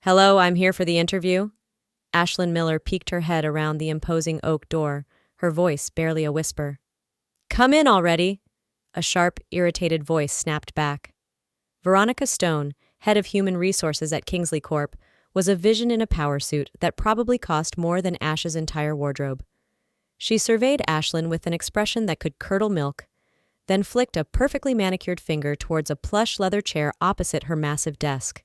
Hello, I'm here for the interview. Ashlyn Miller peeked her head around the imposing oak door, her voice barely a whisper. Come in already, a sharp, irritated voice snapped back. Veronica Stone, head of human resources at Kingsley Corp., was a vision in a power suit that probably cost more than Ash's entire wardrobe. She surveyed Ashlyn with an expression that could curdle milk, then flicked a perfectly manicured finger towards a plush leather chair opposite her massive desk.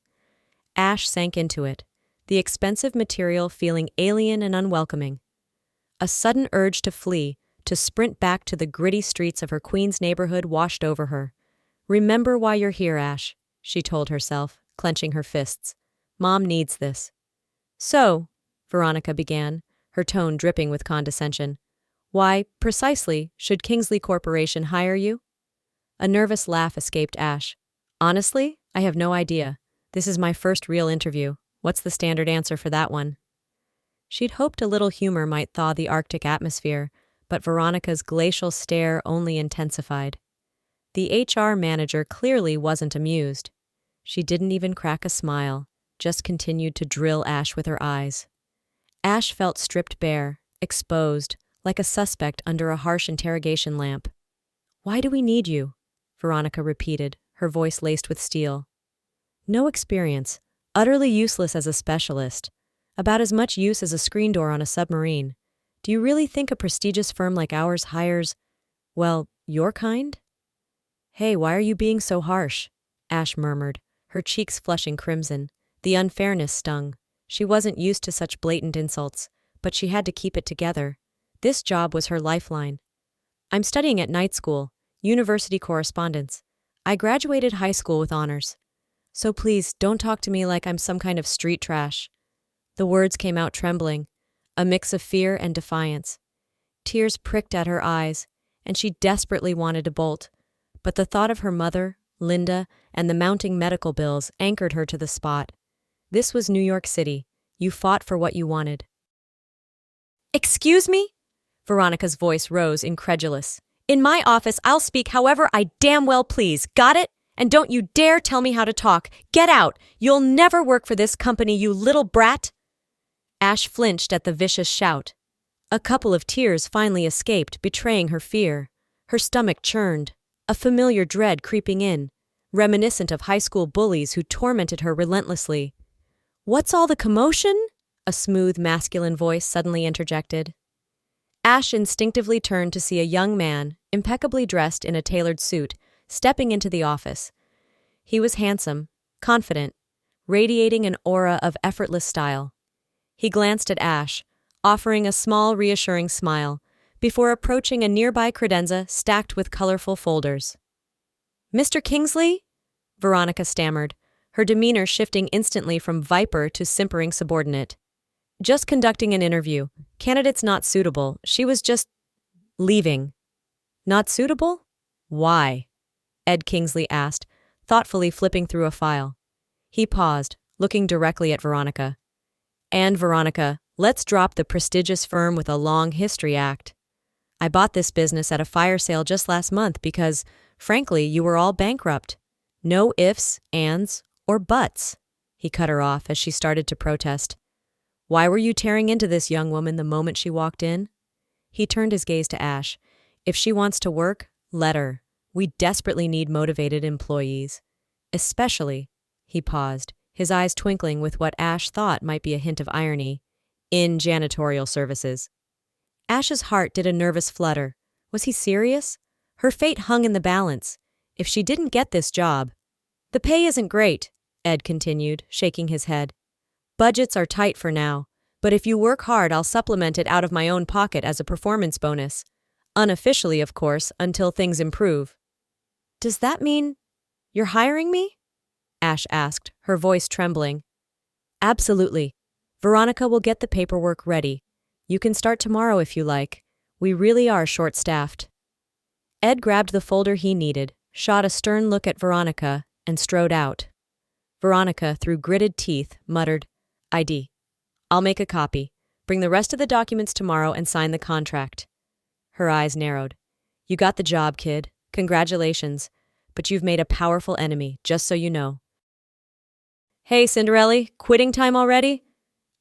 Ash sank into it, the expensive material feeling alien and unwelcoming. A sudden urge to flee, to sprint back to the gritty streets of her Queens neighborhood washed over her. Remember why you're here, Ash, she told herself, clenching her fists. Mom needs this. So, Veronica began, her tone dripping with condescension. Why, precisely, should Kingsley Corporation hire you? A nervous laugh escaped Ash. Honestly, I have no idea. This is my first real interview. What's the standard answer for that one? She'd hoped a little humor might thaw the Arctic atmosphere, but Veronica's glacial stare only intensified. The HR manager clearly wasn't amused. She didn't even crack a smile, just continued to drill Ash with her eyes. Ash felt stripped bare, exposed, like a suspect under a harsh interrogation lamp. Why do we need you? Veronica repeated, her voice laced with steel. No experience, utterly useless as a specialist, about as much use as a screen door on a submarine. Do you really think a prestigious firm like ours hires, well, your kind? Hey, why are you being so harsh? Ash murmured, her cheeks flushing crimson. The unfairness stung. She wasn't used to such blatant insults, but she had to keep it together. This job was her lifeline. I'm studying at night school, university correspondence. I graduated high school with honors. So please, don't talk to me like I'm some kind of street trash. The words came out trembling, a mix of fear and defiance. Tears pricked at her eyes, and she desperately wanted to bolt. But the thought of her mother, Linda, and the mounting medical bills anchored her to the spot. This was New York City. You fought for what you wanted. Excuse me? Veronica's voice rose, incredulous. In my office, I'll speak however I damn well please. Got it? And don't you dare tell me how to talk. Get out! You'll never work for this company, you little brat! Ash flinched at the vicious shout. A couple of tears finally escaped, betraying her fear. Her stomach churned, a familiar dread creeping in, reminiscent of high school bullies who tormented her relentlessly. What's all the commotion? A smooth, masculine voice suddenly interjected. Ash instinctively turned to see a young man, impeccably dressed in a tailored suit, stepping into the office. He was handsome, confident, radiating an aura of effortless style. He glanced at Ash, offering a small, reassuring smile, before approaching a nearby credenza stacked with colorful folders. Mr. Kingsley? Veronica stammered, her demeanor shifting instantly from viper to simpering subordinate. Just conducting an interview. Candidates not suitable. She was just leaving. Not suitable? Why? Ed Kingsley asked, thoughtfully flipping through a file. He paused, looking directly at Veronica. And Veronica, let's drop the prestigious firm with a long history act. I bought this business at a fire sale just last month because, frankly, you were all bankrupt. No ifs, ands, or buts. He cut her off as she started to protest. Why were you tearing into this young woman the moment she walked in? He turned his gaze to Ash. If she wants to work, let her. We desperately need motivated employees. Especially, he paused, his eyes twinkling with what Ash thought might be a hint of irony, in janitorial services. Ash's heart did a nervous flutter. Was he serious? Her fate hung in the balance. If she didn't get this job. The pay isn't great, Ed continued, shaking his head. Budgets are tight for now, but if you work hard, I'll supplement it out of my own pocket as a performance bonus. Unofficially, of course, until things improve. Does that mean you're hiring me? Ash asked, her voice trembling. Absolutely. Veronica will get the paperwork ready. You can start tomorrow if you like. We really are short-staffed. Ed grabbed the folder he needed, shot a stern look at Veronica, and strode out. Veronica, through gritted teeth, muttered, ID. I'll make a copy. Bring the rest of the documents tomorrow and sign the contract. Her eyes narrowed. You got the job, kid. Congratulations. But you've made a powerful enemy, just so you know. Hey, Cinderella, quitting time already?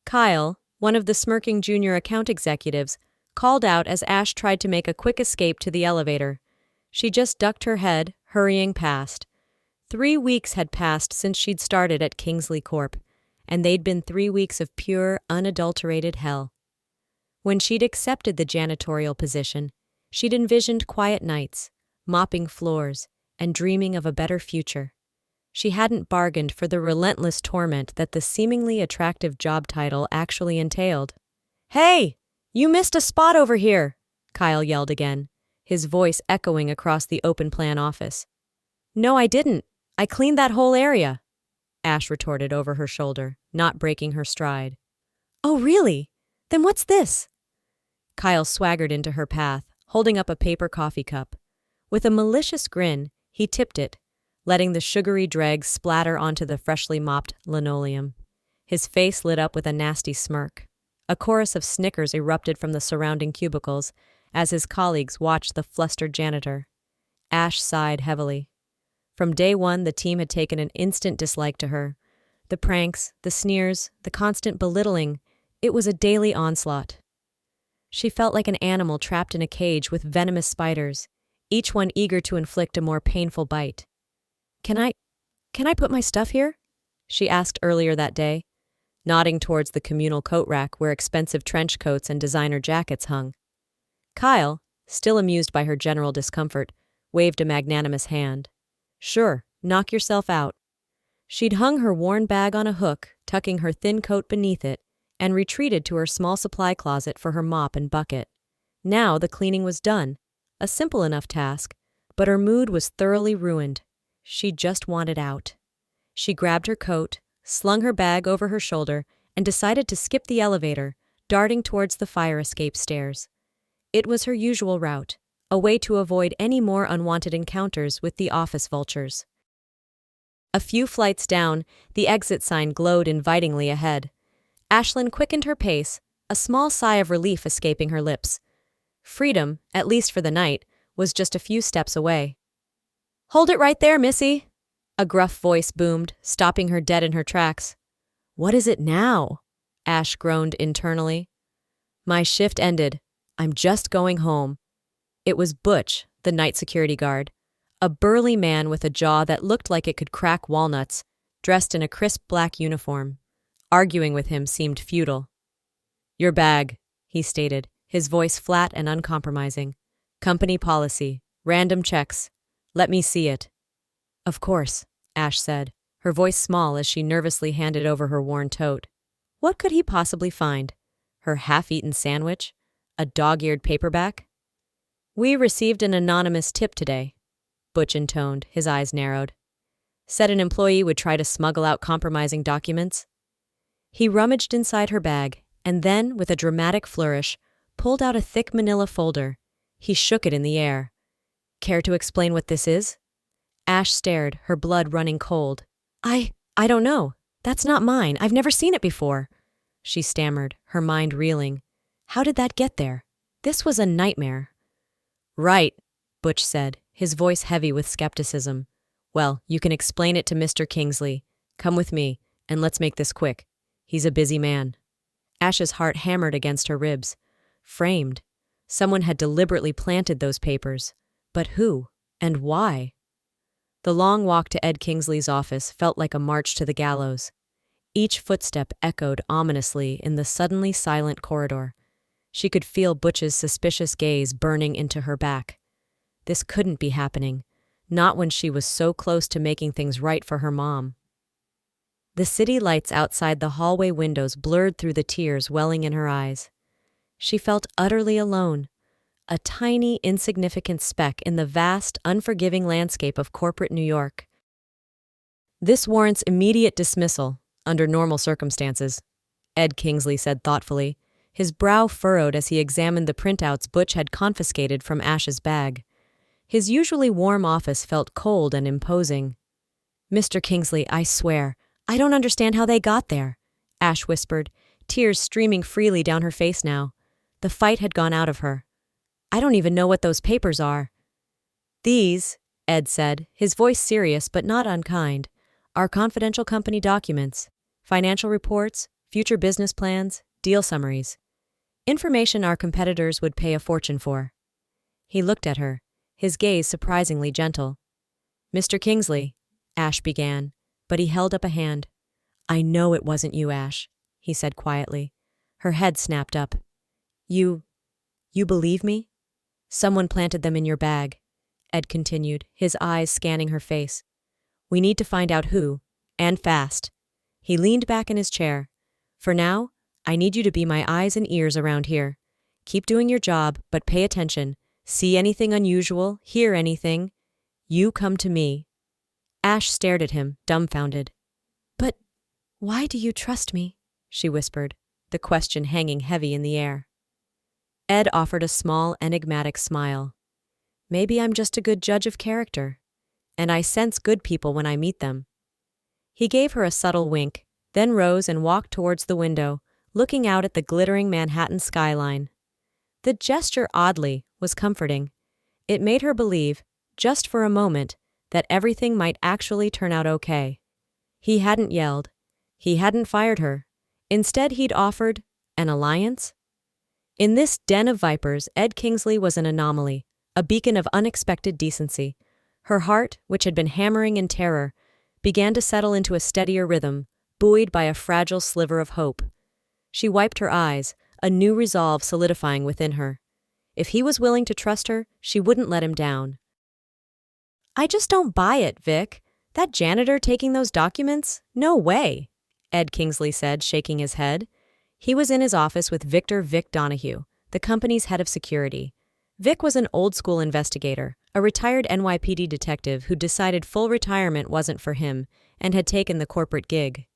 Kyle, one of the smirking junior account executives, called out as Ash tried to make a quick escape to the elevator. She just ducked her head, hurrying past. 3 weeks had passed since she'd started at Kingsley Corp., and they'd been 3 weeks of pure, unadulterated hell. When she'd accepted the janitorial position, she'd envisioned quiet nights, mopping floors, and dreaming of a better future. She hadn't bargained for the relentless torment that the seemingly attractive job title actually entailed. "Hey! You missed a spot over here!" Kyle yelled again, his voice echoing across the open-plan office. "No, I didn't. I cleaned that whole area," Ash retorted over her shoulder, not breaking her stride. "Oh, really? Then what's this?" Kyle swaggered into her path, holding up a paper coffee cup. With a malicious grin, he tipped it, letting the sugary dregs splatter onto the freshly mopped linoleum. His face lit up with a nasty smirk. A chorus of snickers erupted from the surrounding cubicles as his colleagues watched the flustered janitor. Ash sighed heavily. From day one, the team had taken an instant dislike to her. The pranks, the sneers, the constant belittling, it was a daily onslaught. She felt like an animal trapped in a cage with venomous spiders, each one eager to inflict a more painful bite. Can I put my stuff here?" she asked earlier that day, nodding towards the communal coat rack where expensive trench coats and designer jackets hung. Kyle, still amused by her general discomfort, waved a magnanimous hand. "Sure, knock yourself out." She'd hung her worn bag on a hook, tucking her thin coat beneath it, and retreated to her small supply closet for her mop and bucket. Now the cleaning was done, a simple enough task, but her mood was thoroughly ruined. She just wanted out. She grabbed her coat, slung her bag over her shoulder, and decided to skip the elevator, darting towards the fire escape stairs. It was her usual route, a way to avoid any more unwanted encounters with the office vultures. A few flights down, the exit sign glowed invitingly ahead. Ashlyn quickened her pace, a small sigh of relief escaping her lips. Freedom, at least for the night, was just a few steps away. "Hold it right there, Missy!" A gruff voice boomed, stopping her dead in her tracks. "What is it now?" Ash groaned internally. "My shift ended. I'm just going home." It was Butch, the night security guard, a burly man with a jaw that looked like it could crack walnuts, dressed in a crisp black uniform. Arguing with him seemed futile. "Your bag," he stated, his voice flat and uncompromising. "Company policy. Random checks. Let me see it." "Of course," Ash said, her voice small as she nervously handed over her worn tote. What could he possibly find? Her half-eaten sandwich? A dog-eared paperback? "We received an anonymous tip today," Butch intoned, his eyes narrowed. "Said an employee would try to smuggle out compromising documents." He rummaged inside her bag, and then, with a dramatic flourish, pulled out a thick manila folder. He shook it in the air. "Care to explain what this is?" Ash stared, her blood running cold. I don't know. That's not mine. I've never seen it before," she stammered, her mind reeling. How did that get there? This was a nightmare. "Right," Butch said, his voice heavy with skepticism. "Well, you can explain it to Mr. Kingsley. Come with me, and let's make this quick. He's a busy man." Ash's heart hammered against her ribs. Framed. Someone had deliberately planted those papers. But who? And why? The long walk to Ed Kingsley's office felt like a march to the gallows. Each footstep echoed ominously in the suddenly silent corridor. She could feel Butch's suspicious gaze burning into her back. This couldn't be happening, not when she was so close to making things right for her mom. The city lights outside the hallway windows blurred through the tears welling in her eyes. She felt utterly alone, a tiny, insignificant speck in the vast, unforgiving landscape of corporate New York. "This warrants immediate dismissal, under normal circumstances," Ed Kingsley said thoughtfully, his brow furrowed as he examined the printouts Butch had confiscated from Ash's bag. His usually warm office felt cold and imposing. "Mr. Kingsley, I swear, I don't understand how they got there," Ash whispered, tears streaming freely down her face now. The fight had gone out of her. "I don't even know what those papers are." "These," Ed said, his voice serious but not unkind, Our confidential company documents, financial reports, future business plans, deal summaries. Information our competitors would pay a fortune for. He looked at her, his gaze surprisingly gentle. Mr. Kingsley, Ash began, but he held up a hand. I know it wasn't you, Ash, he said quietly. Her head snapped up. You believe me? Someone planted them in your bag, Ed continued, his eyes scanning her face. We need to find out who, and fast. He leaned back in his chair. For now, I need you to be my eyes and ears around here. Keep doing your job, but pay attention. See anything unusual, hear anything. You come to me. Ash stared at him, dumbfounded. But why do you trust me? She whispered, the question hanging heavy in the air. Ed offered a small, enigmatic smile. Maybe I'm just a good judge of character, and I sense good people when I meet them. He gave her a subtle wink, then rose and walked towards the window, looking out at the glittering Manhattan skyline. The gesture, oddly, was comforting. It made her believe, just for a moment, that everything might actually turn out okay. He hadn't yelled. He hadn't fired her. Instead, he'd offered an alliance. In this den of vipers, Ed Kingsley was an anomaly, a beacon of unexpected decency. Her heart, which had been hammering in terror, began to settle into a steadier rhythm, buoyed by a fragile sliver of hope. She wiped her eyes, a new resolve solidifying within her. If he was willing to trust her, she wouldn't let him down. I just don't buy it, Vic. That janitor taking those documents? No way, Ed Kingsley said, shaking his head. He was in his office with Vic Donahue, the company's head of security. Vic was an old-school investigator, a retired NYPD detective who decided full retirement wasn't for him and had taken the corporate gig.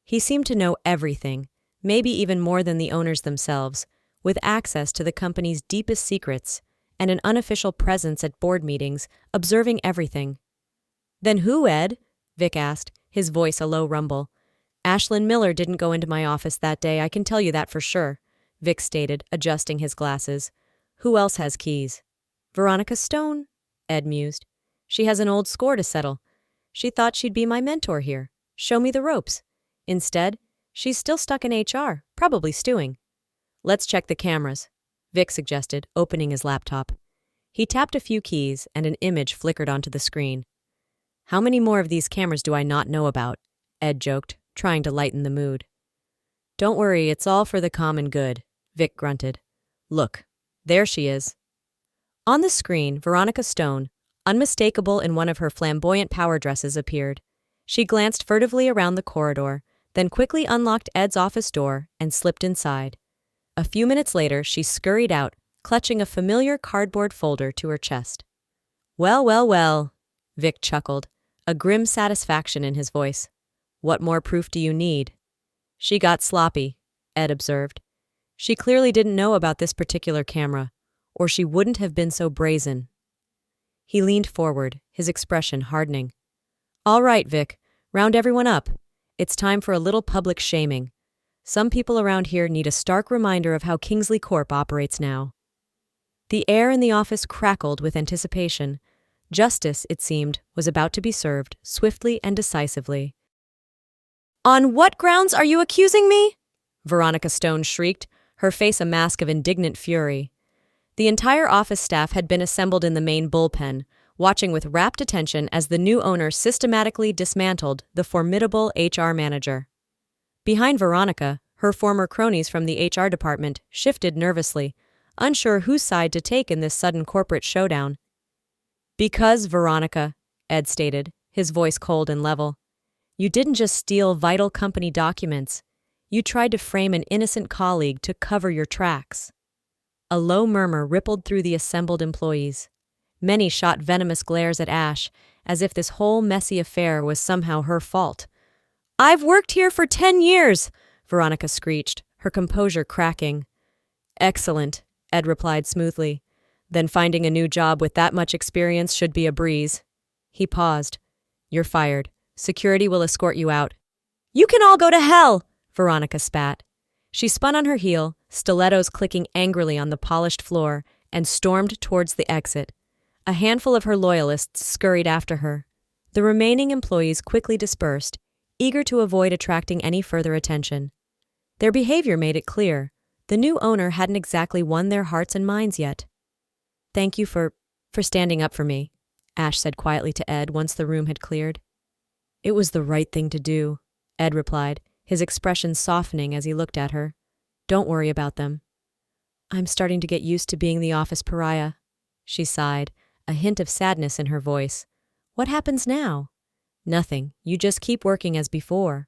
He seemed to know everything, maybe even more than the owners themselves, with access to the company's deepest secrets and an unofficial presence at board meetings, observing everything. Then who, Ed? Vic asked, his voice a low rumble. Ashlyn Miller didn't go into my office that day, I can tell you that for sure, Vic stated, adjusting his glasses. Who else has keys? Veronica Stone, Ed mused. She has an old score to settle. She thought she'd be my mentor here, show me the ropes. Instead, she's still stuck in HR, probably stewing. Let's check the cameras, Vic suggested, opening his laptop. He tapped a few keys and an image flickered onto the screen. How many more of these cameras do I not know about? Ed joked, trying to lighten the mood. Don't worry, it's all for the common good, Vic grunted. Look, there she is. On the screen, Veronica Stone, unmistakable in one of her flamboyant power dresses, appeared. She glanced furtively around the corridor, then quickly unlocked Ed's office door and slipped inside. A few minutes later, she scurried out, clutching a familiar cardboard folder to her chest. Well, Vic chuckled, a grim satisfaction in his voice. What more proof do you need? She got sloppy, Ed observed. She clearly didn't know about this particular camera, or she wouldn't have been so brazen. He leaned forward, his expression hardening. All right, Vic, round everyone up. It's time for a little public shaming. Some people around here need a stark reminder of how Kingsley Corp operates now. The air in the office crackled with anticipation. Justice, it seemed, was about to be served, swiftly and decisively. On what grounds are you accusing me? Veronica Stone shrieked, her face a mask of indignant fury. The entire office staff had been assembled in the main bullpen, watching with rapt attention as the new owner systematically dismantled the formidable HR manager. Behind Veronica, her former cronies from the HR department shifted nervously, unsure whose side to take in this sudden corporate showdown. Because, Veronica, Ed stated, his voice cold and level, you didn't just steal vital company documents. You tried to frame an innocent colleague to cover your tracks. A low murmur rippled through the assembled employees. Many shot venomous glares at Ash, as if this whole messy affair was somehow her fault. I've worked here for 10 years, Veronica screeched, her composure cracking. Excellent, Ed replied smoothly. Then finding a new job with that much experience should be a breeze. He paused. You're fired. Security will escort you out. You can all go to hell, Veronica spat. She spun on her heel, stilettos clicking angrily on the polished floor, and stormed towards the exit. A handful of her loyalists scurried after her. The remaining employees quickly dispersed, eager to avoid attracting any further attention. Their behavior made it clear the new owner hadn't exactly won their hearts and minds yet. "Thank you for standing up for me," Ash said quietly to Ed once the room had cleared. "It was the right thing to do," Ed replied, his expression softening as he looked at her. "Don't worry about them." "I'm starting to get used to being the office pariah," she sighed, a hint of sadness in her voice. "What happens now?" "Nothing. You just keep working as before."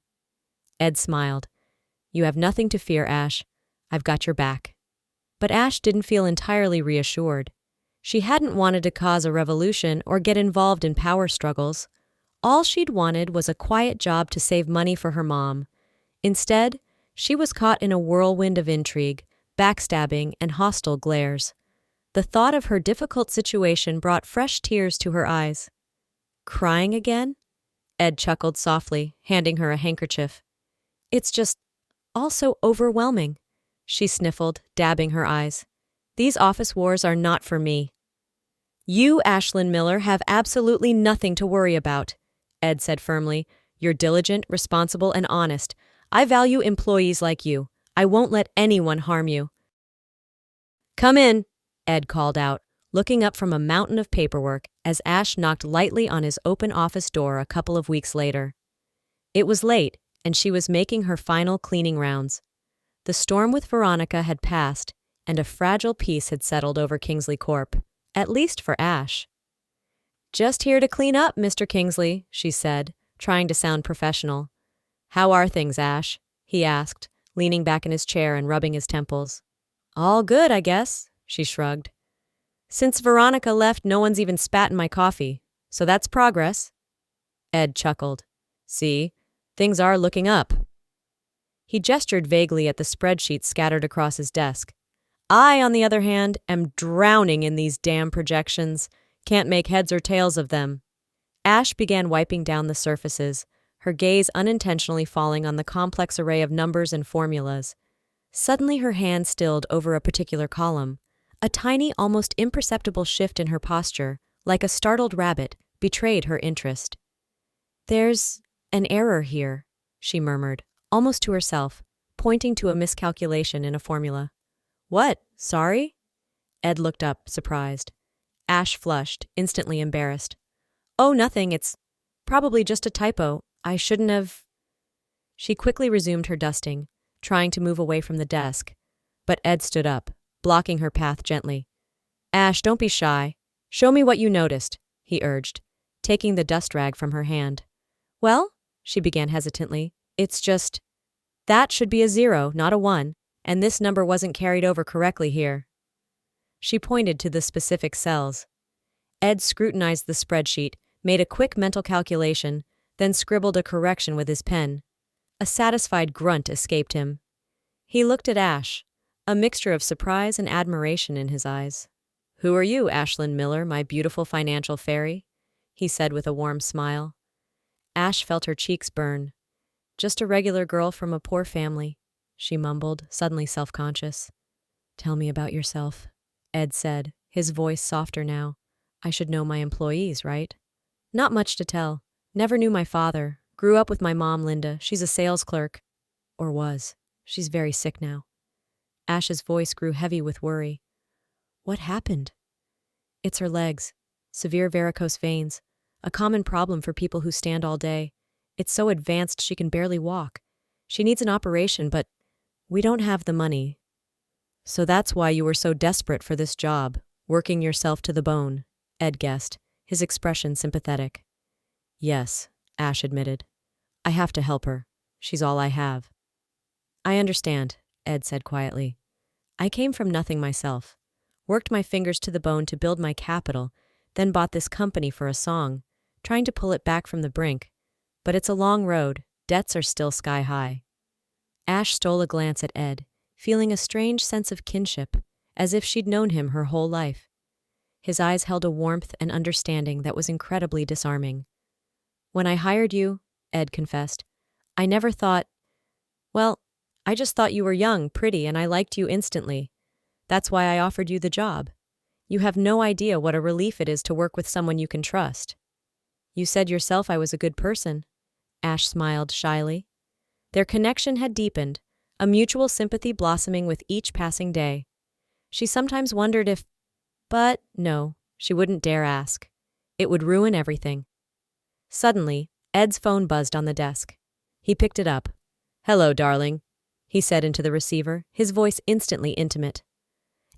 Ed smiled. "You have nothing to fear, Ash. I've got your back." But Ash didn't feel entirely reassured. She hadn't wanted to cause a revolution or get involved in power struggles. All she'd wanted was a quiet job to save money for her mom. Instead, she was caught in a whirlwind of intrigue, backstabbing, and hostile glares. The thought of her difficult situation brought fresh tears to her eyes. "Crying again?" Ed chuckled softly, handing her a handkerchief. "It's just all so overwhelming," she sniffled, dabbing her eyes. "These office wars are not for me." "You, Ashlyn Miller, have absolutely nothing to worry about," Ed said firmly. "You're diligent, responsible, and honest. I value employees like you. I won't let anyone harm you." "Come in," Ed called out, looking up from a mountain of paperwork as Ash knocked lightly on his open office door a couple of weeks later. It was late, and she was making her final cleaning rounds. The storm with Veronica had passed, and a fragile peace had settled over Kingsley Corp., at least for Ash. "Just here to clean up, Mr. Kingsley," she said, trying to sound professional. "How are things, Ash?" he asked, leaning back in his chair and rubbing his temples. "All good, I guess," she shrugged. "Since Veronica left, no one's even spat in my coffee, so that's progress." Ed chuckled. "See, things are looking up." He gestured vaguely at the spreadsheets scattered across his desk. "I, on the other hand, am drowning in these damn projections. Can't make heads or tails of them." Ash began wiping down the surfaces, her gaze unintentionally falling on the complex array of numbers and formulas. Suddenly her hand stilled over a particular column. A tiny, almost imperceptible shift in her posture, like a startled rabbit, betrayed her interest. "There's an error here," she murmured, almost to herself, pointing to a miscalculation in a formula. "What? Sorry?" Ed looked up, surprised. Ash flushed, instantly embarrassed. "Oh, nothing. It's probably just a typo. I shouldn't have—" She quickly resumed her dusting, trying to move away from the desk, but Ed stood up, blocking her path gently. "Ash, don't be shy. Show me what you noticed," he urged, taking the dust rag from her hand. "Well," she began hesitantly, "it's just— that should be a 0, not a 1, and this number wasn't carried over correctly here." She pointed to the specific cells. Ed scrutinized the spreadsheet, made a quick mental calculation, then scribbled a correction with his pen. A satisfied grunt escaped him. He looked at Ash, a mixture of surprise and admiration in his eyes. "Who are you, Ashlyn Miller, my beautiful financial fairy?" he said with a warm smile. Ash felt her cheeks burn. "Just a regular girl from a poor family," she mumbled, suddenly self-conscious. "Tell me about yourself," Ed said, his voice softer now. "I should know my employees, right?" "Not much to tell. Never knew my father. Grew up with my mom, Linda. She's a sales clerk. Or was. She's very sick now." Ash's voice grew heavy with worry. "What happened?" "It's her legs. Severe varicose veins. A common problem for people who stand all day. It's so advanced she can barely walk. She needs an operation, but we don't have the money." "So that's why you were so desperate for this job, working yourself to the bone," Ed guessed, his expression sympathetic. "Yes," Ash admitted. "I have to help her. She's all I have." "I understand," Ed said quietly. "I came from nothing myself. Worked my fingers to the bone to build my capital, then bought this company for a song, trying to pull it back from the brink. But it's a long road. Debts are still sky high." Ash stole a glance at Ed, feeling a strange sense of kinship, as if she'd known him her whole life. His eyes held a warmth and understanding that was incredibly disarming. "When I hired you," Ed confessed, "I never thought— well, I just thought you were young, pretty, and I liked you instantly. That's why I offered you the job. You have no idea what a relief it is to work with someone you can trust." You said yourself I was a good person. Ash smiled shyly. Their connection had deepened, a mutual sympathy blossoming with each passing day. She sometimes wondered if... But no, she wouldn't dare ask. It would ruin everything. Suddenly, Ed's phone buzzed on the desk. He picked it up. "Hello, darling," he said into the receiver, his voice instantly intimate.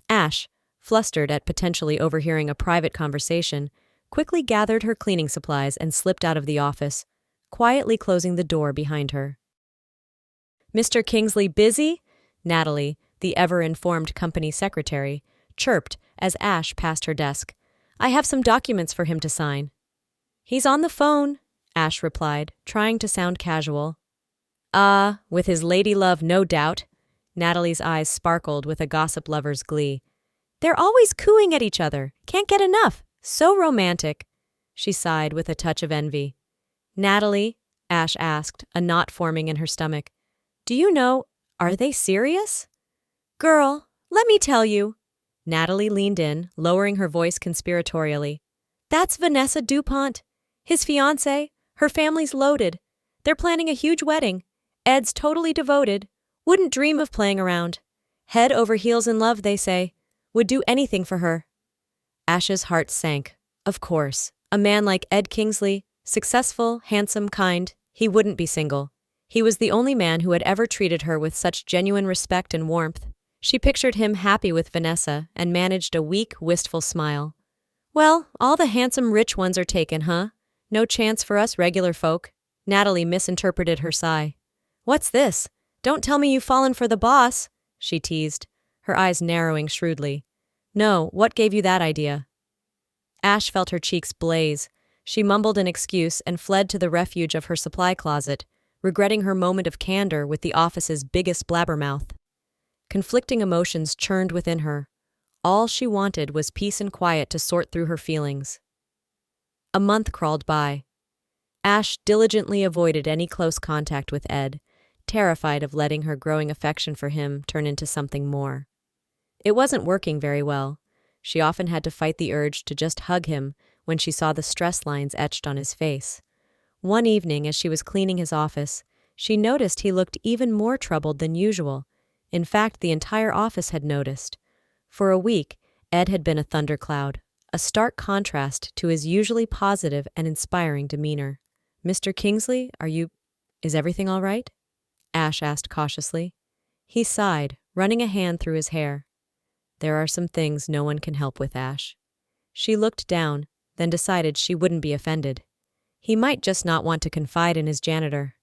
Ash, flustered at potentially overhearing a private conversation, quickly gathered her cleaning supplies and slipped out of the office, quietly closing the door behind her. "Mr. Kingsley busy?" Natalie, the ever-informed company secretary, chirped as Ash passed her desk. "I have some documents for him to sign." "He's on the phone," Ash replied, trying to sound casual. With his lady love, no doubt." Natalie's eyes sparkled with a gossip lover's glee. "They're always cooing at each other. Can't get enough. So romantic." She sighed with a touch of envy. "Natalie," Ash asked, a knot forming in her stomach, "do you know, are they serious?" "Girl, let me tell you." Natalie leaned in, lowering her voice conspiratorially. "That's Vanessa DuPont. His fiancée. Her family's loaded. They're planning a huge wedding. Ed's totally devoted. Wouldn't dream of playing around. Head over heels in love, they say. Would do anything for her." Ash's heart sank. Of course, a man like Ed Kingsley, successful, handsome, kind, he wouldn't be single. He was the only man who had ever treated her with such genuine respect and warmth. She pictured him happy with Vanessa and managed a weak, wistful smile. "Well, all the handsome rich ones are taken, huh? No chance for us regular folk." Natalie misinterpreted her sigh. "What's this? Don't tell me you've fallen for the boss," she teased, her eyes narrowing shrewdly. "No, what gave you that idea?" Ash felt her cheeks blaze. She mumbled an excuse and fled to the refuge of her supply closet, regretting her moment of candor with the office's biggest blabbermouth. Conflicting emotions churned within her. All she wanted was peace and quiet to sort through her feelings. A month crawled by. Ash diligently avoided any close contact with Ed, terrified of letting her growing affection for him turn into something more. It wasn't working very well. She often had to fight the urge to just hug him when she saw the stress lines etched on his face. One evening, as she was cleaning his office, she noticed he looked even more troubled than usual. In fact, the entire office had noticed. For a week, Ed had been a thundercloud, a stark contrast to his usually positive and inspiring demeanor. "Mr. Kingsley, is everything all right?" Ash asked cautiously. He sighed, running a hand through his hair. "There are some things no one can help with, Ash." She looked down, then decided she wouldn't be offended. He might just not want to confide in his janitor.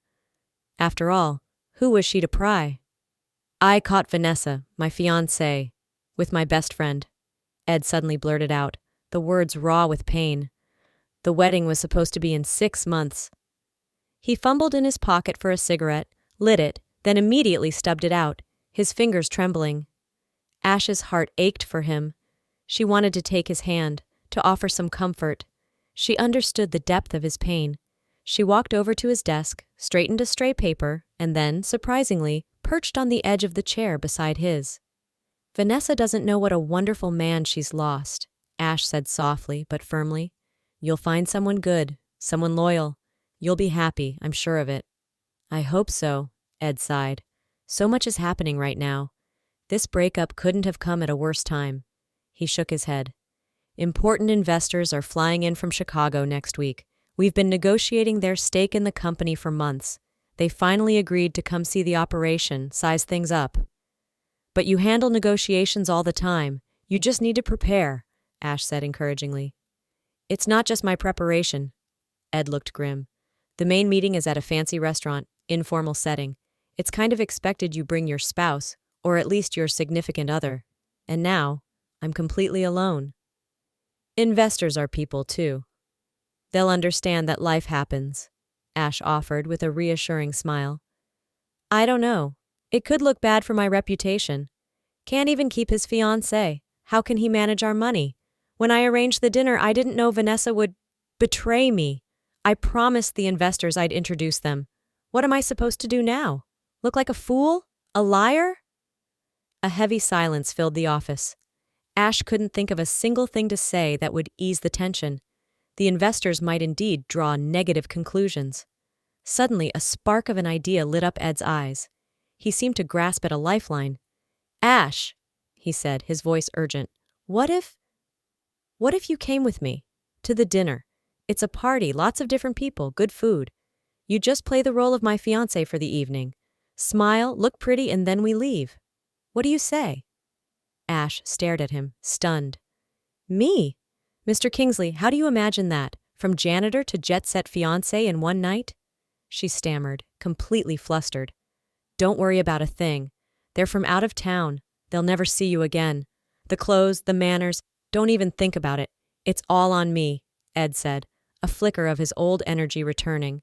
After all, who was she to pry? "I caught Vanessa, my fiancée, with my best friend," Ed suddenly blurted out, the words raw with pain. "The wedding was supposed to be in 6 months. He fumbled in his pocket for a cigarette, lit it, then immediately stubbed it out, his fingers trembling. Ash's heart ached for him. She wanted to take his hand, to offer some comfort. She understood the depth of his pain. She walked over to his desk, straightened a stray paper, and then, surprisingly, perched on the edge of the chair beside his. "Vanessa doesn't know what a wonderful man she's lost," Ash said softly but firmly. "You'll find someone good, someone loyal. You'll be happy, I'm sure of it." "I hope so," Ed sighed. "So much is happening right now. This breakup couldn't have come at a worse time." He shook his head. "Important investors are flying in from Chicago next week. We've been negotiating their stake in the company for months. They finally agreed to come see the operation, size things up." "But you handle negotiations all the time. You just need to prepare," Ash said encouragingly. "It's not just my preparation." Ed looked grim. "The main meeting is at a fancy restaurant, informal setting. It's kind of expected you bring your spouse, or at least your significant other. And now, I'm completely alone." "Investors are people, too. They'll understand that life happens," Ash offered with a reassuring smile. "I don't know. It could look bad for my reputation. Can't even keep his fiancée. How can he manage our money? When I arranged the dinner, I didn't know Vanessa would betray me. I promised the investors I'd introduce them. What am I supposed to do now? Look like a fool? A liar?" A heavy silence filled the office. Ash couldn't think of a single thing to say that would ease the tension. The investors might indeed draw negative conclusions. Suddenly, a spark of an idea lit up Ed's eyes. He seemed to grasp at a lifeline. "Ash," he said, his voice urgent, What if you came with me? To the dinner. It's a party, lots of different people, good food. You just play the role of my fiancé for the evening. Smile, look pretty, and then we leave. What do you say?" Ash stared at him, stunned. "Me? Mr. Kingsley, how do you imagine that? From janitor to jet-set fiancé in one night?" She stammered, completely flustered. "Don't worry about a thing. They're from out of town. They'll never see you again. The clothes, the manners, don't even think about it. It's all on me," Ed said, a flicker of his old energy returning.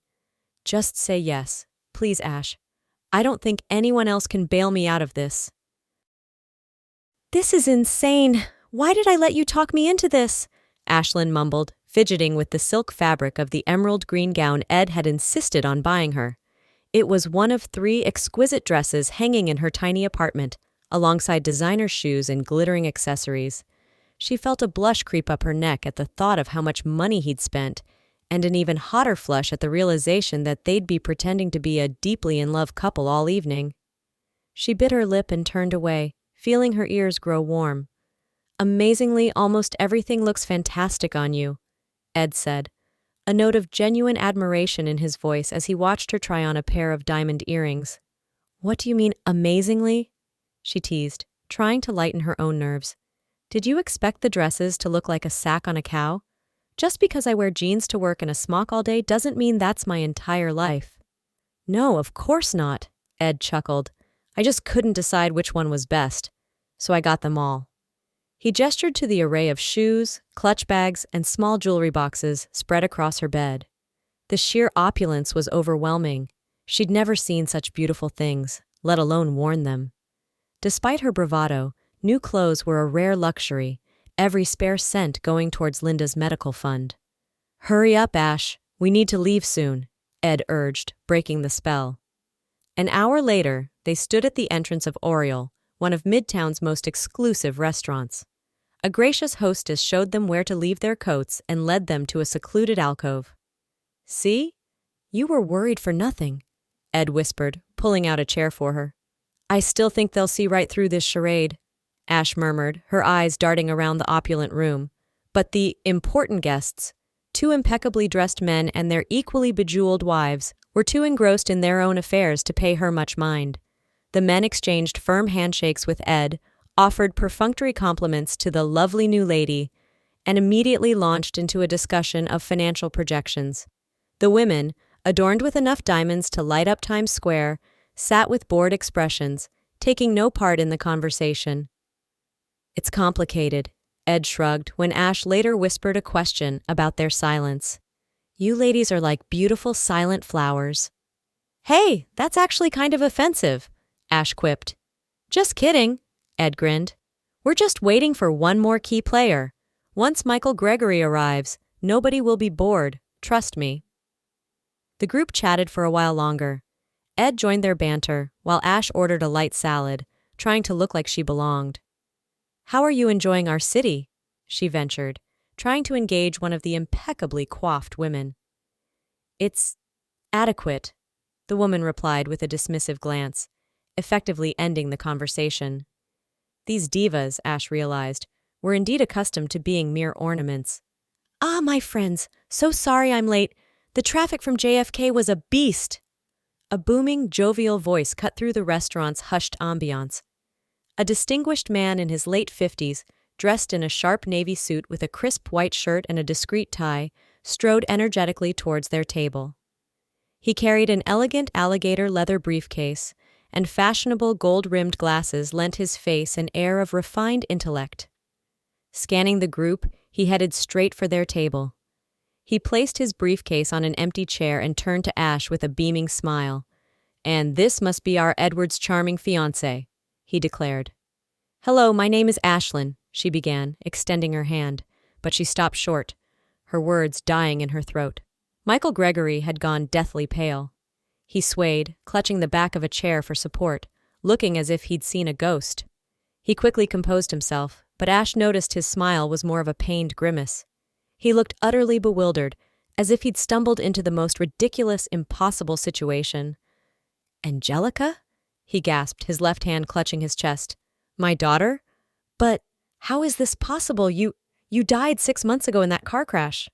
"Just say yes. Please, Ash. I don't think anyone else can bail me out of this." "This is insane. Why did I let you talk me into this?" Ashlyn mumbled, fidgeting with the silk fabric of the emerald green gown Ed had insisted on buying her. It was one of 3 exquisite dresses hanging in her tiny apartment, alongside designer shoes and glittering accessories. She felt a blush creep up her neck at the thought of how much money he'd spent, and an even hotter flush at the realization that they'd be pretending to be a deeply in love couple all evening. She bit her lip and turned away, feeling her ears grow warm. "Amazingly, almost everything looks fantastic on you," Ed said, a note of genuine admiration in his voice as he watched her try on a pair of diamond earrings. "What do you mean, amazingly?" she teased, trying to lighten her own nerves. "Did you expect the dresses to look like a sack on a cow? Just because I wear jeans to work and a smock all day doesn't mean that's my entire life." "No, of course not," Ed chuckled. "I just couldn't decide which one was best, so I got them all." He gestured to the array of shoes, clutch bags, and small jewelry boxes spread across her bed. The sheer opulence was overwhelming. She'd never seen such beautiful things, let alone worn them. Despite her bravado, new clothes were a rare luxury, every spare cent going towards Linda's medical fund. "Hurry up, Ash. We need to leave soon," Ed urged, breaking the spell. An hour later, they stood at the entrance of Oriole, one of Midtown's most exclusive restaurants. A gracious hostess showed them where to leave their coats and led them to a secluded alcove. "See? You were worried for nothing," Ed whispered, pulling out a chair for her. "I still think they'll see right through this charade," Ash murmured, her eyes darting around the opulent room. But the important guests, 2 impeccably dressed men and their equally bejeweled wives, were too engrossed in their own affairs to pay her much mind. The men exchanged firm handshakes with Ed, offered perfunctory compliments to the lovely new lady, and immediately launched into a discussion of financial projections. The women, adorned with enough diamonds to light up Times Square, sat with bored expressions, taking no part in the conversation. "It's complicated," Ed shrugged when Ash later whispered a question about their silence. "You ladies are like beautiful silent flowers." "Hey, that's actually kind of offensive," Ash quipped. "Just kidding," Ed grinned. "We're just waiting for one more key player. Once Michael Gregory arrives, nobody will be bored, trust me." The group chatted for a while longer. Ed joined their banter, while Ash ordered a light salad, trying to look like she belonged. "How are you enjoying our city?" she ventured, trying to engage one of the impeccably coiffed women. "It's adequate," the woman replied with a dismissive glance, effectively ending the conversation. These divas, Ash realized, were indeed accustomed to being mere ornaments. "Ah, my friends, so sorry I'm late. The traffic from JFK was a beast." A booming, jovial voice cut through the restaurant's hushed ambiance. A distinguished man in his late 50s, dressed in a sharp navy suit with a crisp white shirt and a discreet tie, strode energetically towards their table. He carried an elegant alligator leather briefcase, and fashionable gold-rimmed glasses lent his face an air of refined intellect. Scanning the group, he headed straight for their table. He placed his briefcase on an empty chair and turned to Ash with a beaming smile. "And this must be our Edward's charming fiancé," he declared. "Hello, my name is Ashlyn," she began, extending her hand, but she stopped short, her words dying in her throat. Michael Gregory had gone deathly pale. He swayed, clutching the back of a chair for support, looking as if he'd seen a ghost. He quickly composed himself, but Ash noticed his smile was more of a pained grimace. He looked utterly bewildered, as if he'd stumbled into the most ridiculous, impossible situation. Angelica? He gasped, his left hand clutching his chest. My daughter? But how is this possible? You died 6 months ago in that car crash.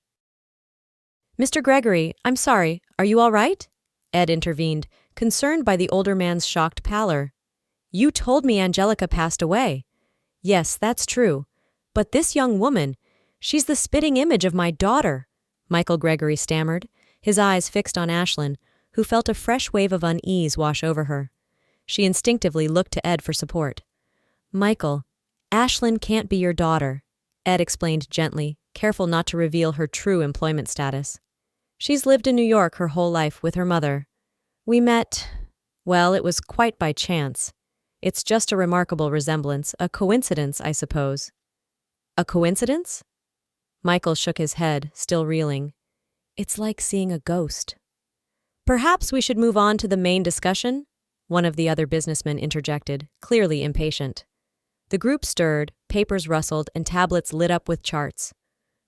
Mr. Gregory, I'm sorry, are you all right? Ed intervened, concerned by the older man's shocked pallor. You told me Angelica passed away. Yes, that's true. But this young woman, she's the spitting image of my daughter, Michael Gregory stammered, his eyes fixed on Ashlyn, who felt a fresh wave of unease wash over her. She instinctively looked to Ed for support. Michael, Ashlyn can't be your daughter, Ed explained gently, careful not to reveal her true employment status. She's lived in New York her whole life with her mother. We met, well, it was quite by chance. It's just a remarkable resemblance, a coincidence, I suppose. A coincidence? Michael shook his head, still reeling. It's like seeing a ghost. Perhaps we should move on to the main discussion, one of the other businessmen interjected, clearly impatient. The group stirred, papers rustled, and tablets lit up with charts.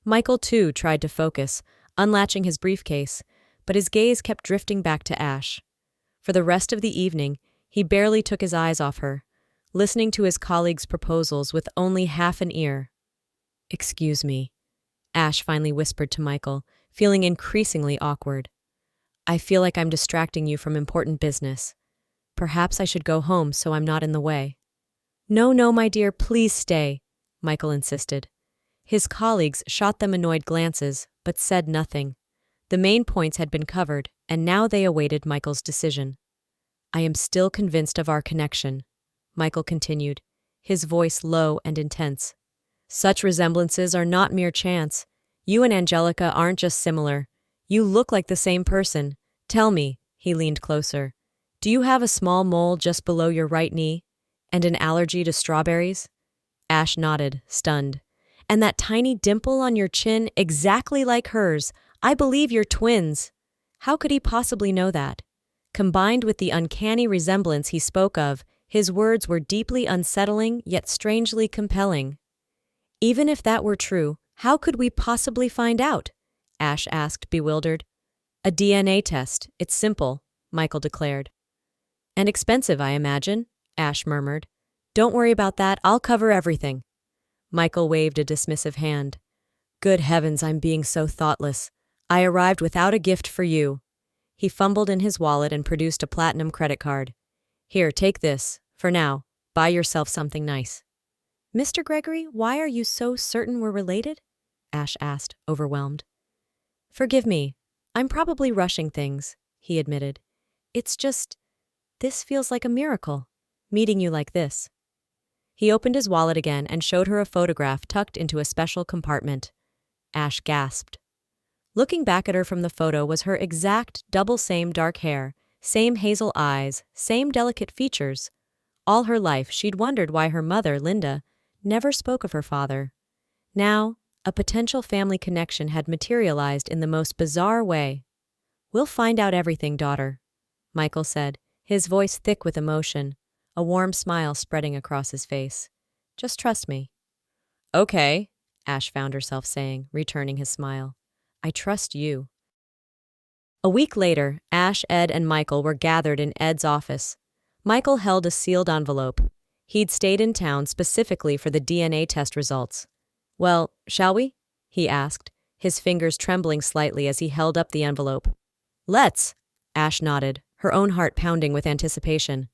Michael, too, tried to focus, unlatching his briefcase, but his gaze kept drifting back to Ash. For the rest of the evening, he barely took his eyes off her, listening to his colleagues' proposals with only half an ear. Excuse me, Ash finally whispered to Michael, feeling increasingly awkward. I feel like I'm distracting you from important business. Perhaps I should go home so I'm not in the way. No, my dear, please stay, Michael insisted. His colleagues shot them annoyed glances, but said nothing. The main points had been covered, and now they awaited Michael's decision. I am still convinced of our connection, Michael continued, his voice low and intense. Such resemblances are not mere chance. You and Angelica aren't just similar. You look like the same person. Tell me, he leaned closer, do you have a small mole just below your right knee? And an allergy to strawberries? Ash nodded, stunned. And that tiny dimple on your chin, exactly like hers. I believe you're twins. How could he possibly know that? Combined with the uncanny resemblance he spoke of, his words were deeply unsettling yet strangely compelling. Even if that were true, how could we possibly find out? Ash asked, bewildered. A DNA test. It's simple, Michael declared. And expensive, I imagine, Ash murmured. Don't worry about that, I'll cover everything. Michael waved a dismissive hand. Good heavens, I'm being so thoughtless. I arrived without a gift for you. He fumbled in his wallet and produced a platinum credit card. Here, take this. For now, buy yourself something nice. Mr. Gregory, why are you so certain we're related? Ash asked, overwhelmed. Forgive me. I'm probably rushing things, he admitted. It's just, this feels like a miracle, meeting you like this. He opened his wallet again and showed her a photograph tucked into a special compartment. Ash gasped. Looking back at her from the photo was her exact double same dark hair, same hazel eyes, same delicate features. All her life she'd wondered why her mother, Linda, never spoke of her father. Now, a potential family connection had materialized in the most bizarre way. We'll find out everything, daughter, Michael said, his voice thick with emotion, a warm smile spreading across his face. Just trust me. Okay, Ash found herself saying, returning his smile. I trust you. A week later, Ash, Ed, and Michael were gathered in Ed's office. Michael held a sealed envelope. He'd stayed in town specifically for the DNA test results. Well, shall we? He asked, his fingers trembling slightly as he held up the envelope. Let's, Ash nodded, her own heart pounding with anticipation.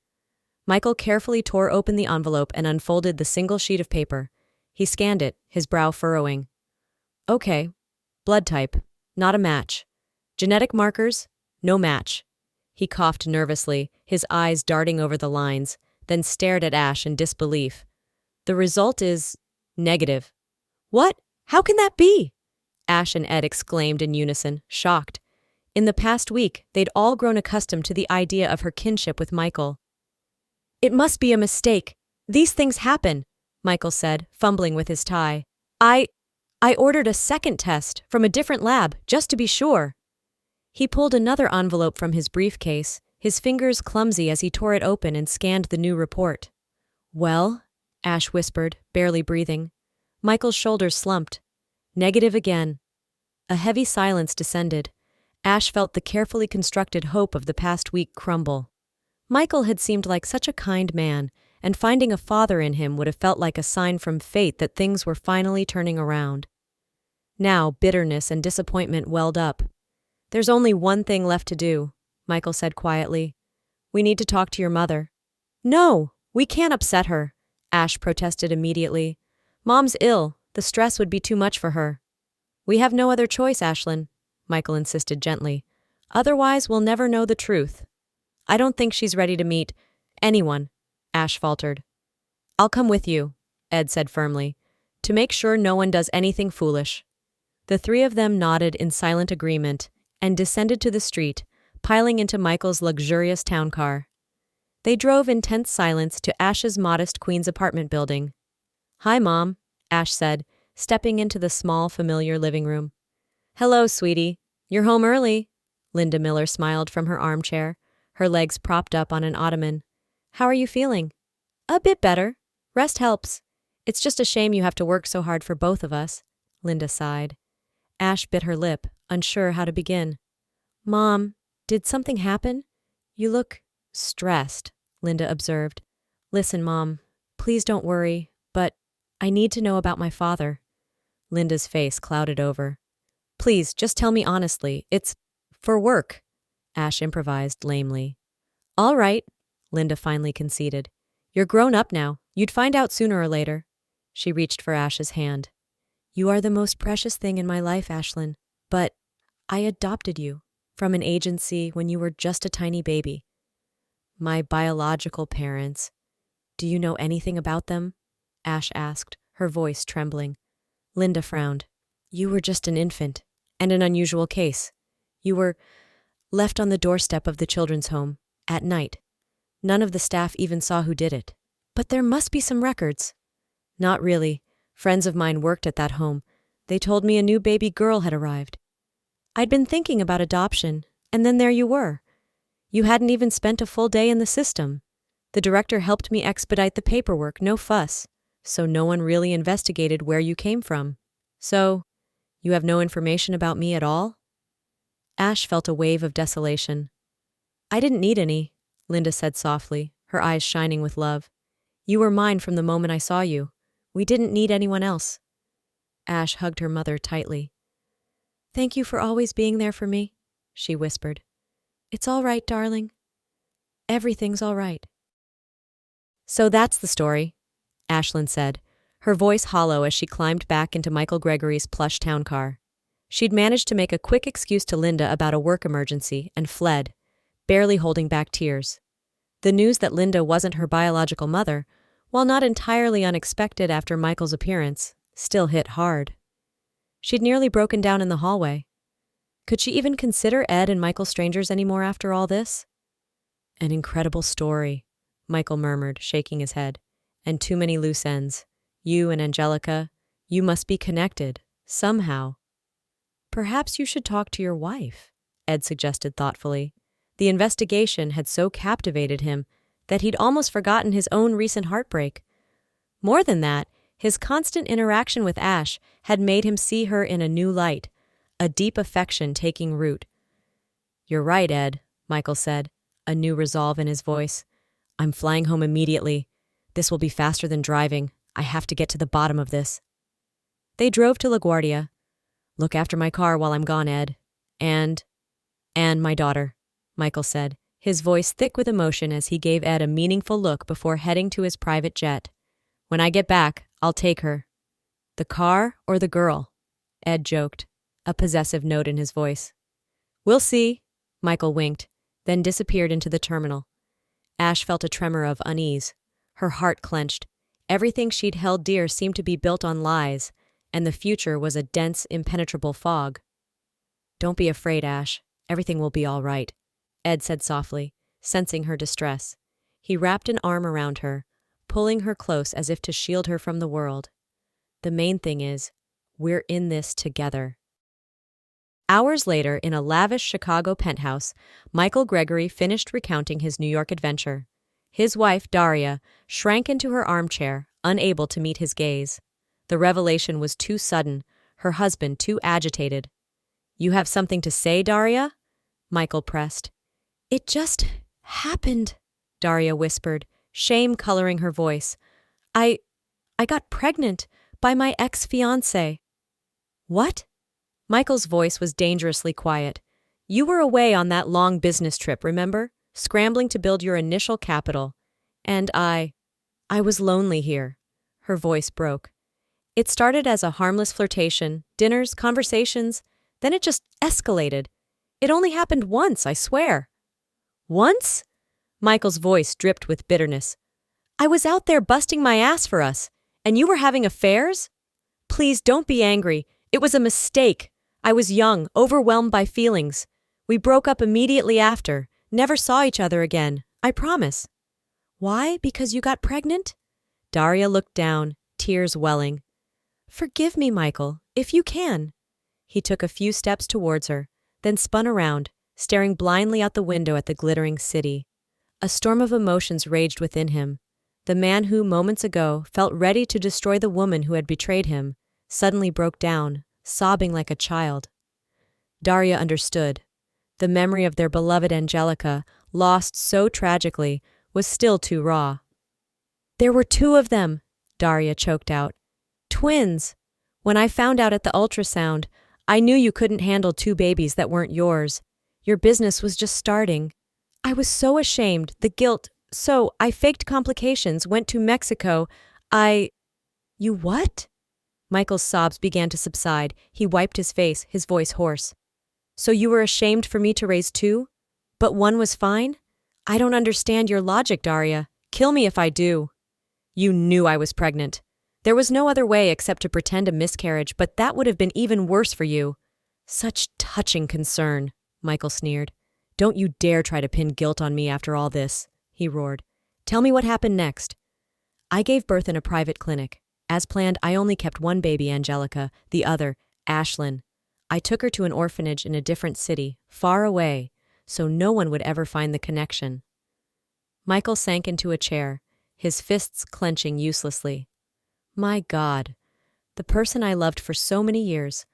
Michael carefully tore open the envelope and unfolded the single sheet of paper. He scanned it, his brow furrowing. Okay. Blood type, not a match. Genetic markers, no match. He coughed nervously, his eyes darting over the lines, then stared at Ash in disbelief. The result is negative. What? How can that be? Ash and Ed exclaimed in unison, shocked. In the past week, they'd all grown accustomed to the idea of her kinship with Michael. It must be a mistake. These things happen, Michael said, fumbling with his tie. I ordered a second test from a different lab, just to be sure. He pulled another envelope from his briefcase, his fingers clumsy as he tore it open and scanned the new report. Well, Ash whispered, barely breathing. Michael's shoulders slumped. Negative again. A heavy silence descended. Ash felt the carefully constructed hope of the past week crumble. Michael had seemed like such a kind man, and finding a father in him would have felt like a sign from fate that things were finally turning around. Now, bitterness and disappointment welled up. "There's only one thing left to do," Michael said quietly. "We need to talk to your mother." "No, we can't upset her," Ash protested immediately. "Mom's ill. The stress would be too much for her." "We have no other choice, Ashlyn," Michael insisted gently. "Otherwise, we'll never know the truth." "I don't think she's ready to meet anyone," Ash faltered. "I'll come with you," Ed said firmly, "to make sure no one does anything foolish." The three of them nodded in silent agreement and descended to the street, piling into Michael's luxurious town car. They drove in tense silence to Ash's modest Queens apartment building. "Hi, Mom," Ash said, stepping into the small, familiar living room. "Hello, sweetie. You're home early." Linda Miller smiled from her armchair, her legs propped up on an ottoman. "How are you feeling?" "A bit better. Rest helps. It's just a shame you have to work so hard for both of us," Linda sighed. Ash bit her lip, unsure how to begin. "Mom, did something happen? You look stressed," Linda observed. "Listen, Mom, please don't worry, but I need to know about my father." Linda's face clouded over. "Please, just tell me honestly. It's for work," Ash improvised lamely. "All right," Linda finally conceded. "You're grown up now. You'd find out sooner or later." She reached for Ash's hand. "You are the most precious thing in my life, Ashlyn. But I adopted you from an agency when you were just a tiny baby." "My biological parents. Do you know anything about them?" Ash asked, her voice trembling. Linda frowned. "You were just an infant, and an unusual case. You were left on the doorstep of the children's home, at night. None of the staff even saw who did it. But there must be some records." "Not really. Friends of mine worked at that home. They told me a new baby girl had arrived. I'd been thinking about adoption, and then there you were. You hadn't even spent a full day in the system. The director helped me expedite the paperwork, no fuss, so no one really investigated where you came from. So, you have no information about me at all?" Ash felt a wave of desolation. "I didn't need any," Linda said softly, her eyes shining with love. "You were mine from the moment I saw you. We didn't need anyone else." Ash hugged her mother tightly. "Thank you for always being there for me," she whispered. "It's all right, darling. Everything's all right." "So that's the story," Ashlyn said, her voice hollow as she climbed back into Michael Gregory's plush town car. She'd managed to make a quick excuse to Linda about a work emergency and fled, barely holding back tears. The news that Linda wasn't her biological mother, while not entirely unexpected after Michael's appearance, still hit hard. She'd nearly broken down in the hallway. Could she even consider Ed and Michael strangers anymore after all this? "An incredible story," Michael murmured, shaking his head. "And too many loose ends. You and Angelica, you must be connected, somehow." "Perhaps you should talk to your wife," Ed suggested thoughtfully. The investigation had so captivated him that he'd almost forgotten his own recent heartbreak. More than that, his constant interaction with Ash had made him see her in a new light, a deep affection taking root. "You're right, Ed," Michael said, a new resolve in his voice. "I'm flying home immediately. This will be faster than driving. I have to get to the bottom of this." They drove to LaGuardia. "Look after my car while I'm gone, Ed. And my daughter," Michael said, his voice thick with emotion as he gave Ed a meaningful look before heading to his private jet. "When I get back, I'll take her." "The car or the girl?" Ed joked, a possessive note in his voice. "We'll see," Michael winked, then disappeared into the terminal. Ash felt a tremor of unease. Her heart clenched. Everything she'd held dear seemed to be built on lies, and the future was a dense, impenetrable fog. "Don't be afraid, Ash. Everything will be all right," Ed said softly, sensing her distress. He wrapped an arm around her, pulling her close as if to shield her from the world. "The main thing is, we're in this together." Hours later, in a lavish Chicago penthouse, Michael Gregory finished recounting his New York adventure. His wife, Daria, shrank into her armchair, unable to meet his gaze. The revelation was too sudden, her husband too agitated. You have something to say, Daria? Michael pressed. It just happened, Daria whispered, shame coloring her voice. I got pregnant by my ex-fiancé. What? Michael's voice was dangerously quiet. You were away on that long business trip, remember? Scrambling to build your initial capital. And I was lonely here. Her voice broke. It started as a harmless flirtation, dinners, conversations, then it just escalated. It only happened once, I swear. Once? Michael's voice dripped with bitterness. I was out there busting my ass for us, and you were having affairs? Please don't be angry. It was a mistake. I was young, overwhelmed by feelings. We broke up immediately after, never saw each other again, I promise. Why? Because you got pregnant? Daria looked down, tears welling. Forgive me, Michael, if you can. He took a few steps towards her, then spun around, staring blindly out the window at the glittering city. A storm of emotions raged within him. The man who, moments ago, felt ready to destroy the woman who had betrayed him, suddenly broke down, sobbing like a child. Daria understood. The memory of their beloved Angelica, lost so tragically, was still too raw. There were 2 of them, Daria choked out. Twins. When I found out at the ultrasound, I knew you couldn't handle 2 babies that weren't yours. Your business was just starting. I was so ashamed, the guilt, so I faked complications, went to Mexico. You what? Michael's sobs began to subside. He wiped his face, his voice hoarse. So you were ashamed for me to raise 2? But 1 was fine? I don't understand your logic, Daria. Kill me if I do. You knew I was pregnant. There was no other way except to pretend a miscarriage, but that would have been even worse for you. Such touching concern, Michael sneered. Don't you dare try to pin guilt on me after all this, he roared. Tell me what happened next. I gave birth in a private clinic. As planned, I only kept 1 baby, Angelica, the other, Ashlyn. I took her to an orphanage in a different city, far away, so no one would ever find the connection. Michael sank into a chair, his fists clenching uselessly. My God, the person I loved for so many years,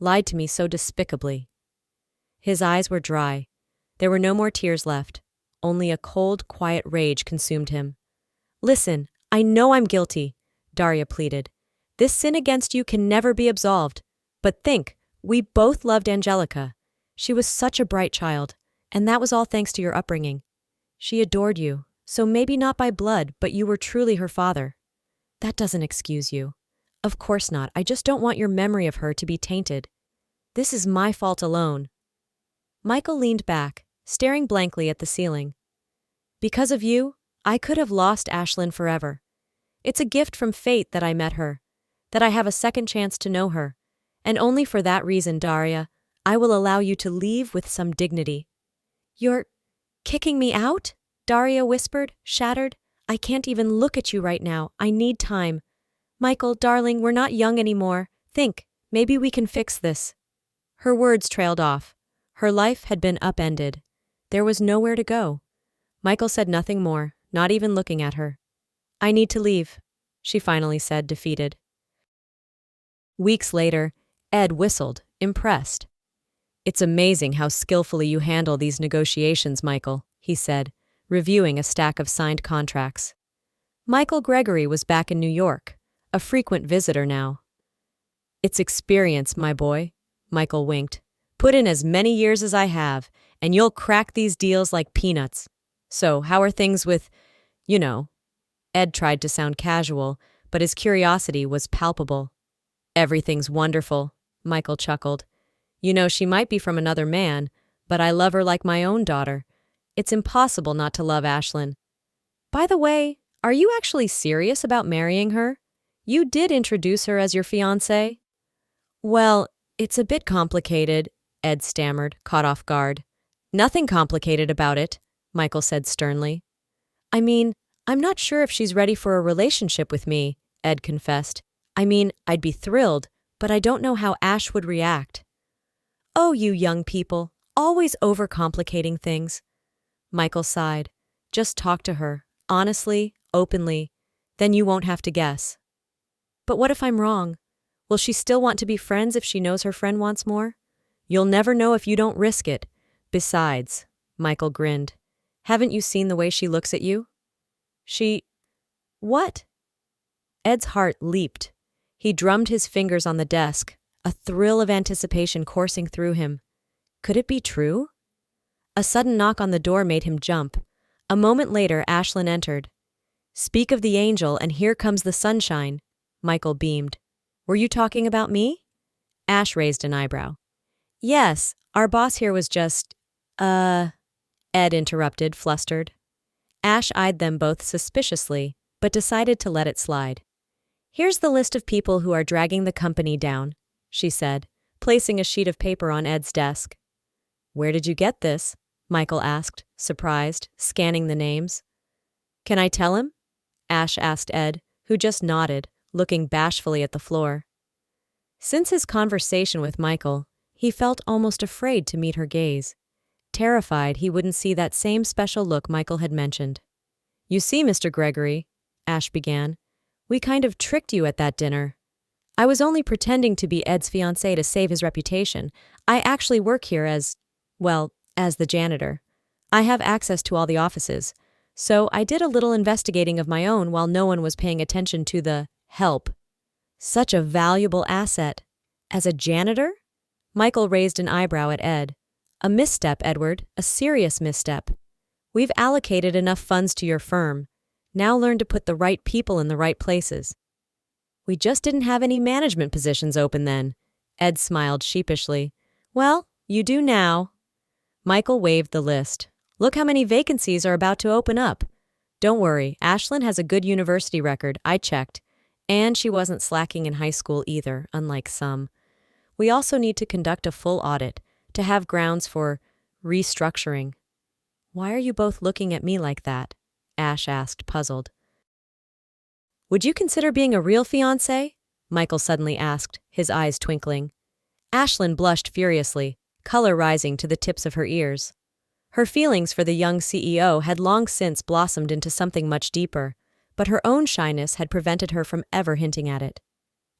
lied to me so despicably. His eyes were dry. There were no more tears left. Only a cold, quiet rage consumed him. Listen, I know I'm guilty, Daria pleaded. This sin against you can never be absolved. But think, we both loved Angelica. She was such a bright child, and that was all thanks to your upbringing. She adored you, so maybe not by blood, but you were truly her father. That doesn't excuse you. Of course not. I just don't want your memory of her to be tainted. This is my fault alone. Michael leaned back, staring blankly at the ceiling. Because of you, I could have lost Ashlyn forever. It's a gift from fate that I met her, that I have a second chance to know her, and only for that reason, Daria, I will allow you to leave with some dignity. You're kicking me out? Daria whispered, shattered. I can't even look at you right now. I need time. Michael, darling, we're not young anymore. Think, maybe we can fix this. Her words trailed off. Her life had been upended. There was nowhere to go. Michael said nothing more, not even looking at her. I need to leave, she finally said, defeated. Weeks later, Ed whistled, impressed. It's amazing how skillfully you handle these negotiations, Michael, he said, reviewing a stack of signed contracts. Michael Gregory was back in New York, a frequent visitor now. It's experience, my boy, Michael winked. Put in as many years as I have, and you'll crack these deals like peanuts. So, how are things with, Ed tried to sound casual, but his curiosity was palpable. Everything's wonderful, Michael chuckled. She might be from another man, but I love her like my own daughter. It's impossible not to love Ashlyn. By the way, are you actually serious about marrying her? You did introduce her as your fiancé? Well, it's a bit complicated, Ed stammered, caught off guard. Nothing complicated about it, Michael said sternly. I'm not sure if she's ready for a relationship with me, Ed confessed. I'd be thrilled, but I don't know how Ash would react. Oh, you young people, always overcomplicating things. Michael sighed. Just talk to her, honestly, openly, then you won't have to guess. But what if I'm wrong? Will she still want to be friends if she knows her friend wants more? You'll never know if you don't risk it. Besides, Michael grinned, haven't you seen the way she looks at you? What? Ed's heart leaped. He drummed his fingers on the desk, a thrill of anticipation coursing through him. Could it be true? A sudden knock on the door made him jump. A moment later, Ashlyn entered. Speak of the angel, and here comes the sunshine. Michael beamed. Were you talking about me? Ash raised an eyebrow. Yes, our boss here was just… Ed interrupted, flustered. Ash eyed them both suspiciously, but decided to let it slide. Here's the list of people who are dragging the company down, she said, placing a sheet of paper on Ed's desk. Where did you get this? Michael asked, surprised, scanning the names. Can I tell him? Ash asked Ed, who just nodded, looking bashfully at the floor. Since his conversation with Michael, he felt almost afraid to meet her gaze, terrified he wouldn't see that same special look Michael had mentioned. You see, Mr. Gregory, Ash began, we kind of tricked you at that dinner. I was only pretending to be Ed's fiancée to save his reputation. I actually work here as the janitor. I have access to all the offices, so I did a little investigating of my own while no one was paying attention to the help. Such a valuable asset. As a janitor? Michael raised an eyebrow at Ed. A misstep, Edward, a serious misstep. We've allocated enough funds to your firm. Now learn to put the right people in the right places. We just didn't have any management positions open then. Ed smiled sheepishly. Well, you do now. Michael waved the list. Look how many vacancies are about to open up. Don't worry, Ashlyn has a good university record, I checked. And she wasn't slacking in high school either, unlike some. We also need to conduct a full audit, to have grounds for restructuring. Why are you both looking at me like that? Ash asked, puzzled. Would you consider being a real fiancé? Michael suddenly asked, his eyes twinkling. Ashlyn blushed furiously, color rising to the tips of her ears. Her feelings for the young CEO had long since blossomed into something much deeper, but her own shyness had prevented her from ever hinting at it.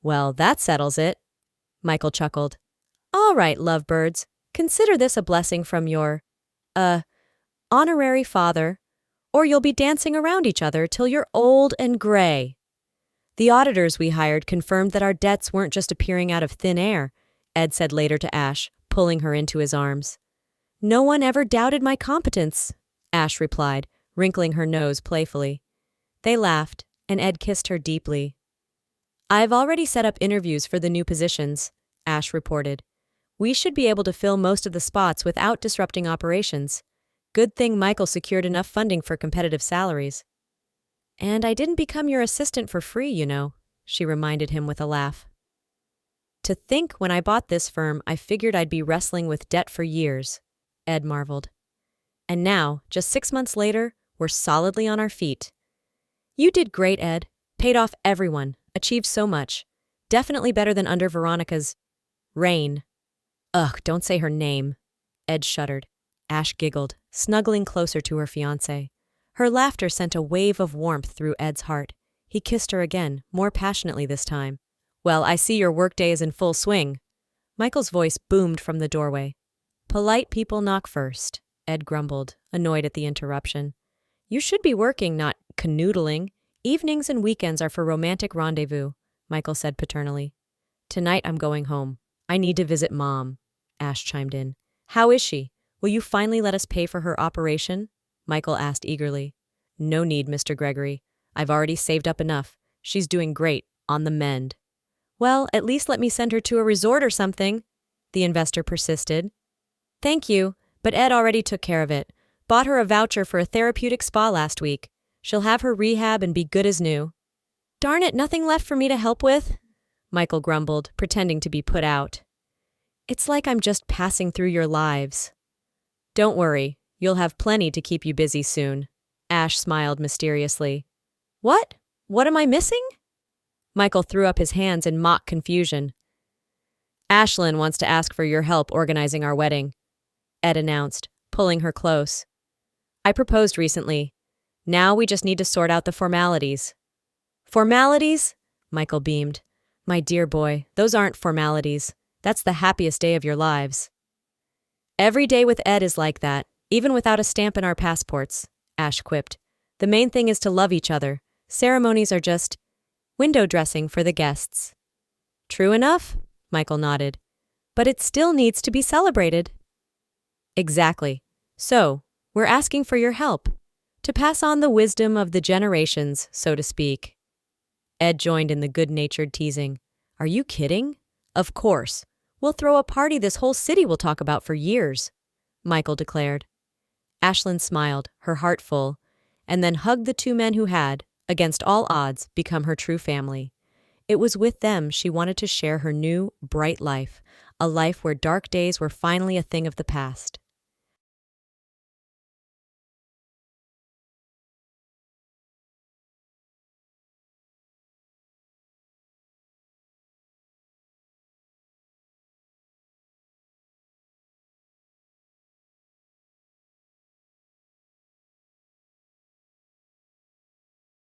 Well, that settles it. Michael chuckled. All right, lovebirds, consider this a blessing from your, honorary father, or you'll be dancing around each other till you're old and gray. The auditors we hired confirmed that our debts weren't just appearing out of thin air, Ed said later to Ash, pulling her into his arms. No one ever doubted my competence, Ash replied, wrinkling her nose playfully. They laughed, and Ed kissed her deeply. I've already set up interviews for the new positions, Ash reported. We should be able to fill most of the spots without disrupting operations. Good thing Michael secured enough funding for competitive salaries. And I didn't become your assistant for free, you know, she reminded him with a laugh. To think when I bought this firm, I figured I'd be wrestling with debt for years, Ed marveled. And now, just 6 months later, we're solidly on our feet. You did great, Ed. Paid off everyone. Achieved so much. Definitely better than under Veronica's reign. Ugh, don't say her name. Ed shuddered. Ash giggled, snuggling closer to her fiancé. Her laughter sent a wave of warmth through Ed's heart. He kissed her again, more passionately this time. Well, I see your workday is in full swing. Michael's voice boomed from the doorway. Polite people knock first, Ed grumbled, annoyed at the interruption. You should be working, not canoodling. Evenings and weekends are for romantic rendezvous, Michael said paternally. Tonight I'm going home. I need to visit Mom, Ash chimed in. How is she? Will you finally let us pay for her operation? Michael asked eagerly. No need, Mr. Gregory. I've already saved up enough. She's doing great, on the mend. Well, at least let me send her to a resort or something, the investor persisted. Thank you, but Ed already took care of it. Bought her a voucher for a therapeutic spa last week. She'll have her rehab and be good as new. Darn it, nothing left for me to help with? Michael grumbled, pretending to be put out. It's like I'm just passing through your lives. Don't worry, you'll have plenty to keep you busy soon. Ash smiled mysteriously. What? What am I missing? Michael threw up his hands in mock confusion. Ashlyn wants to ask for your help organizing our wedding, Ed announced, pulling her close. I proposed recently. Now we just need to sort out the formalities. Formalities? Michael beamed. My dear boy, those aren't formalities. That's the happiest day of your lives. Every day with Ed is like that, even without a stamp in our passports, Ash quipped. The main thing is to love each other. Ceremonies are just window dressing for the guests. True enough, Michael nodded. But it still needs to be celebrated. Exactly. So, we're asking for your help, to pass on the wisdom of the generations, so to speak. Ed joined in the good-natured teasing. Are you kidding? Of course. We'll throw a party this whole city will talk about for years, Michael declared. Ashlyn smiled, her heart full, and then hugged the two men who had, against all odds, become her true family. It was with them she wanted to share her new, bright life, a life where dark days were finally a thing of the past.